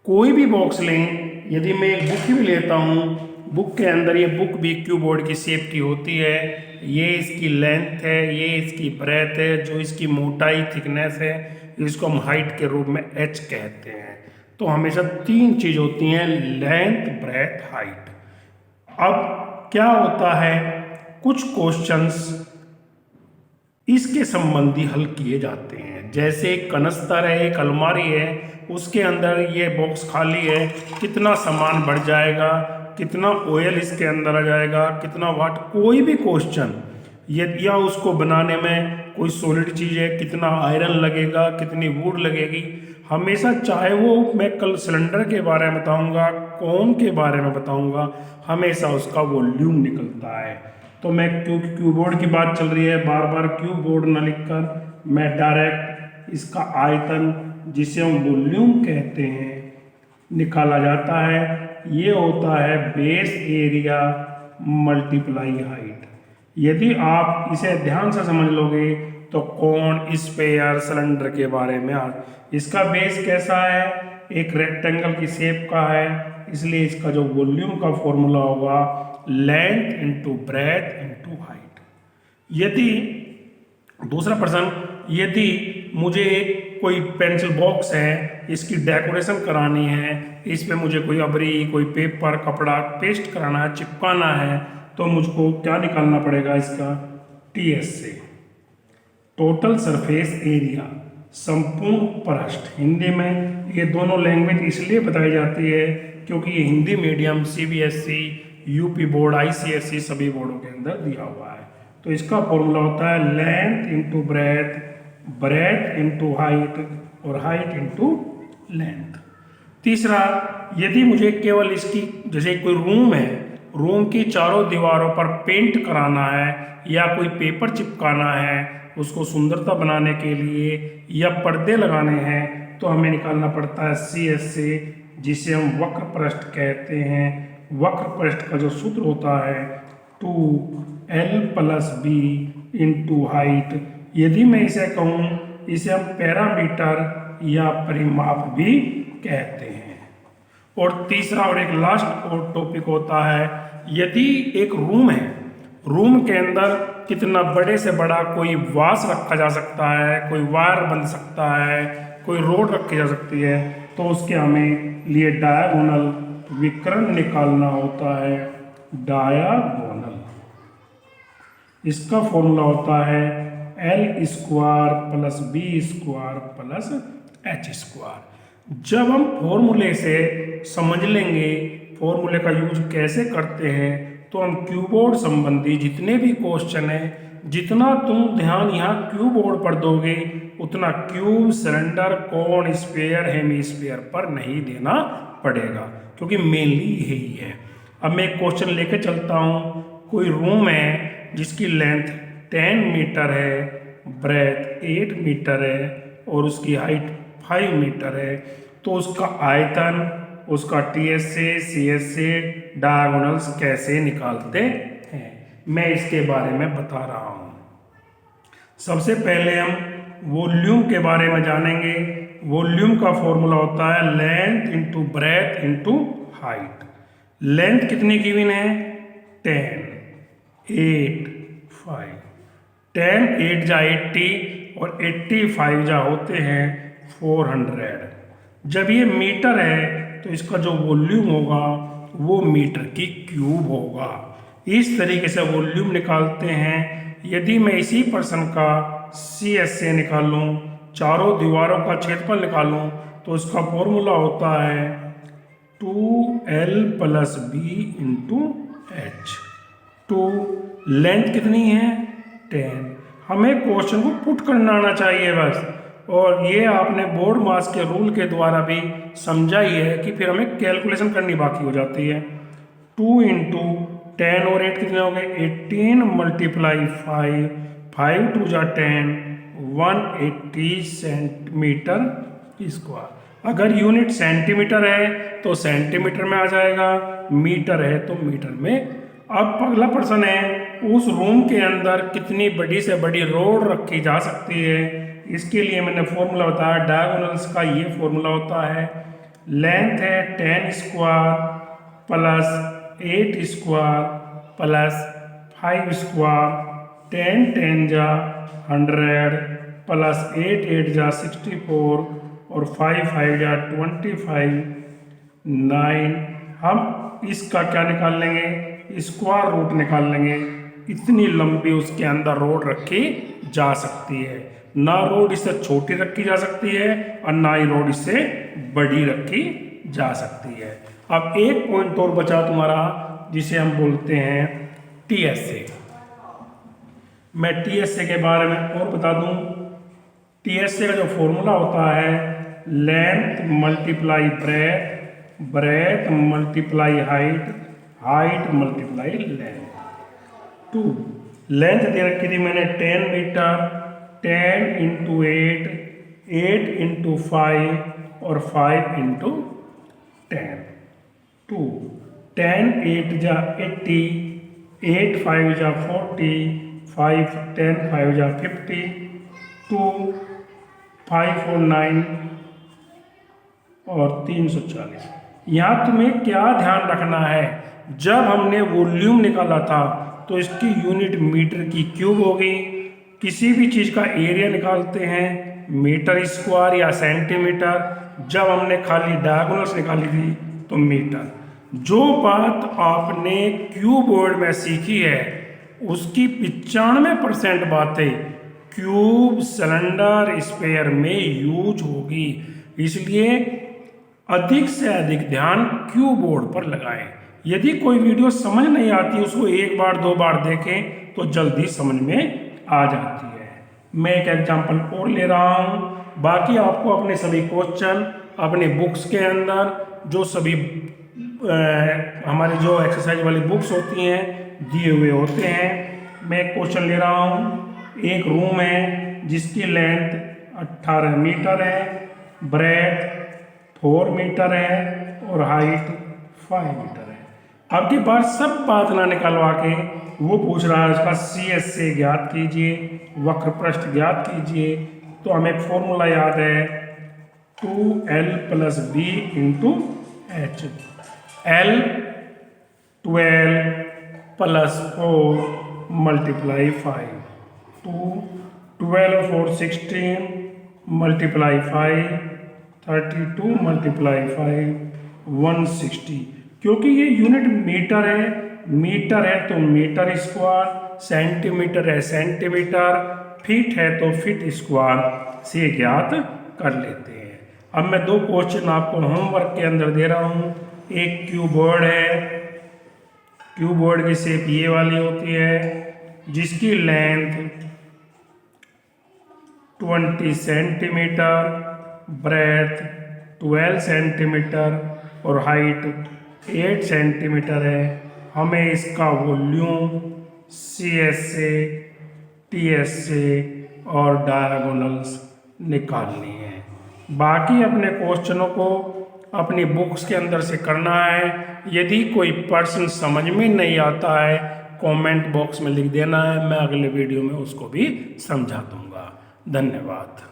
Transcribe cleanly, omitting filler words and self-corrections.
कोई भी बॉक्स लें, यदि मैं एक बुक भी लेता हूँ, बुक के अंदर ये बुक भी क्यूबोर्ड की शेप की होती है। ये इसकी लेंथ है, ये इसकी ब्रेथ है, जो इसकी मोटाई थिकनेस है, इसको हम हाइट के रूप में एच कहते हैं। तो हमेशा तीन चीज होती हैं, लेंथ, ब्रेथ, हाइट। अब क्या होता है, कुछ क्वेश्चंस इसके संबंधी हल किए जाते हैं। जैसे एक कनस्तर है, एक अलमारी है, उसके अंदर ये बॉक्स खाली है, कितना सामान बढ़ जाएगा, कितना ऑयल इसके अंदर आ जाएगा, कितना वाट, कोई भी क्वेश्चन या उसको बनाने में कोई सॉलिड चीज़ है, कितना आयरन लगेगा, कितनी वुड लगेगी, हमेशा चाहे वो मैं कल सिलेंडर के बारे में बताऊंगा, कौन के बारे में बताऊंगा, हमेशा उसका वॉल्यूम निकलता है। तो मैं क्योंकि क्यूबोर्ड की बात चल रही है, बार बार क्यूबोर्ड ना लिखकर मैं डायरेक्ट इसका आयतन, जिसे हम वॉल्यूम कहते हैं, निकाला जाता है। ये होता है बेस एरिया मल्टीप्लाई हाइट। यदि आप इसे ध्यान से समझ लोगे तो कोन, स्फीयर, सिलेंडर के बारे में इसका बेस कैसा है, एक रेक्टेंगल की शेप का है, इसलिए इसका जो वॉल्यूम का फॉर्मूला होगा length into breadth into height. यदि दूसरा प्रश्न, यदि मुझे कोई पेंसिल बॉक्स है, इसकी डेकोरेशन करानी है, इस पे मुझे कोई अबरी, कोई पेपर, कपड़ा पेस्ट कराना है, चिपकाना है, तो मुझको क्या निकालना पड़ेगा, इसका टीएस से, टोटल सरफेस एरिया, संपूर्ण पृष्ठ। हिंदी में ये दोनों लैंग्वेज इसलिए बताई जाती है क्योंकि ये Hindi medium, CBSE, UP board, ICSE सभी बोर्डों के अंदर दिया हुआ है। तो इसका फॉर्मूला होता है length into breadth, breath into height और हाइट इंटू लेंथ। तीसरा, यदि मुझे केवल इसकी, जैसे कोई रूम है, रूम की चारों दीवारों पर पेंट कराना है या कोई पेपर चिपकाना है उसको सुंदरता बनाने के लिए, या पर्दे लगाने हैं, तो हमें निकालना पड़ता है CS से, जिसे हम वक्र पृष्ठ कहते हैं। वक्र पृष्ठ का जो सूत्र होता है 2L+B इंटू हाइट। यदि मैं इसे कहूँ, इसे हम पैरामीटर या परिमाप भी कहते हैं। और तीसरा और एक लास्ट और टॉपिक होता है, यदि एक रूम है, रूम के अंदर कितना बड़े से बड़ा कोई वास रखा जा सकता है, कोई वायर बन सकता है, कोई रोड रखी जा सकती है, तो उसके हमें लिए डायगोनल विकर्ण निकालना होता है। डायगोनल, इसका फॉर्मूला होता है L² + B² + H²। जब हम फॉर्मूले से समझ लेंगे फॉर्मूले का यूज कैसे करते हैं, तो हम क्यूबोर्ड संबंधी जितने भी क्वेश्चन हैं, जितना तुम ध्यान यहाँ क्यूबोर्ड पर दोगे, उतना क्यूब, सिलेंडर, कोन, स्फीयर, हेमीस्फीयर पर नहीं देना पड़ेगा, क्योंकि मेनली यही है। अब मैं एक क्वेश्चन लेके चलता हूँ। कोई रूम है जिसकी लेंथ 10 मीटर है, ब्रेथ 8 मीटर है और उसकी हाइट 5 मीटर है, तो उसका आयतन, उसका TS से, CS से डायगोनल्स कैसे निकालते हैं, मैं इसके बारे में बता रहा हूँ। सबसे पहले हम वॉल्यूम के बारे में जानेंगे। वॉल्यूम का फॉर्मूला होता है length into breadth into height. Length कितनी गिवन है, 10, 8, 5, 10, 8 जा 80 और 85 जा होते हैं 400। जब ये मीटर है तो इसका जो वॉल्यूम होगा वो मीटर की क्यूब होगा। इस तरीके से वॉल्यूम निकालते हैं। यदि मैं इसी प्रश्न का CS से निकालूं, चारों दीवारों का क्षेत्रफल निकालूं, तो इसका फॉर्मूला होता है 2L+B into H। To length कितनी है, 10। हमें क्वेश्चन को पुट करना आना चाहिए बस, और ये आपने बोर्ड मास के रूल के द्वारा भी समझा ही है कि फिर हमें कैलकुलेशन करनी बाकी हो जाती है। 2 इंटू 10 और 8 कितने हो गए, 18 × 5, 5 2 जा 10, 180 सेंटीमीटर स्क्वायर। अगर यूनिट सेंटीमीटर है तो सेंटीमीटर में आ जाएगा, मीटर है तो मीटर में। अब अगला प्रश्न है, उस रूम के अंदर कितनी बड़ी से बड़ी रोड रखी जा सकती है। इसके लिए मैंने फॉर्मूला बताया, डायगोनल्स का ये फॉर्मूला होता है लेंथ है 10 square plus 8 square plus 5 square, 10 10 जा 100 प्लस 8 8 जा 64 और 5 5 जा 25 9। हम इसका क्या निकाल लेंगे, स्क्वायर रूट निकाल लेंगे। इतनी लंबी उसके अंदर रोड रखी जा सकती है, ना रोड इससे छोटी रखी जा सकती है और ना ही रोड इससे बड़ी रखी जा सकती है। अब एक पॉइंट और बचा तुम्हारा जिसे हम बोलते हैं टीएसए। मैं टीएसए के बारे में और बता दूं। टीएसए का जो फॉर्मूला होता है length multiply breadth, breadth multiply height, height multiply length. 2 length दे रखी थी मैंने 10 मीटर, 10 इंटू 8, 8 इंटू 5 और 5 इंटू 10। 2 10 8 जा 80, 8 5 जा 40, 5 10 5 जा 50, 2 5 और 9 और 340। यहाँ तुम्हें क्या ध्यान रखना है, जब हमने वॉल्यूम निकाला था तो इसकी यूनिट मीटर की क्यूब होगी। किसी भी चीज़ का एरिया निकालते हैं मीटर स्क्वायर या सेंटीमीटर, जब हमने खाली डायगोनल्स निकाली थी तो मीटर। जो बात आपने क्यूबॉइड में सीखी है उसकी 95% बातें क्यूब, सिलेंडर, स्फीयर में यूज होगी। इसलिए अधिक से अधिक ध्यान क्यूबॉइड पर लगाएं। यदि कोई वीडियो समझ नहीं आती उसको एक बार 2 बार देखें तो जल्दी समझ में आ जाती है। मैं एक एग्जांपल और ले रहा हूँ। बाकी आपको अपने सभी क्वेश्चन अपने बुक्स के अंदर जो सभी हमारी जो एक्सरसाइज वाली बुक्स होती हैं दिए हुए होते हैं। मैं एक क्वेश्चन ले रहा हूँ। एक रूम है जिसकी लेंथ 18 मीटर है, ब्रेथ 4 मीटर है और हाइट 5 मीटर है। अब की बार सब बात ना निकलवा के वो पूछ रहा है उसका CSA ज्ञात कीजिए, वक्र पृष्ठ ज्ञात कीजिए। तो हमें एक फॉर्मूला याद है 2L plus B into H। L 12 plus 4 multiply 5, 2 12 4 16 multiply 5 32 multiply 5 160। क्योंकि ये यूनिट मीटर है तो मीटर स्क्वायर, सेंटीमीटर है सेंटीमीटर, फीट है तो फीट स्क्वायर से ज्ञात कर लेते हैं। अब मैं 2 क्वेश्चन आपको होमवर्क के अंदर दे रहा हूँ। एक क्यूबॉइड है, क्यूबॉइड की शेप ये वाली होती है जिसकी लेंथ 20 सेंटीमीटर, ब्रेथ 12 सेंटीमीटर और हाइट 8 सेंटीमीटर है। हमें इसका वॉल्यूम CSA, TSA और डायगोनल्स निकालनी है। बाकी अपने क्वेश्चनों को अपनी बुक्स के अंदर से करना है। यदि कोई पर्सन समझ में नहीं आता है कमेंट बॉक्स में लिख देना है, मैं अगले वीडियो में उसको भी समझा दूंगा। धन्यवाद।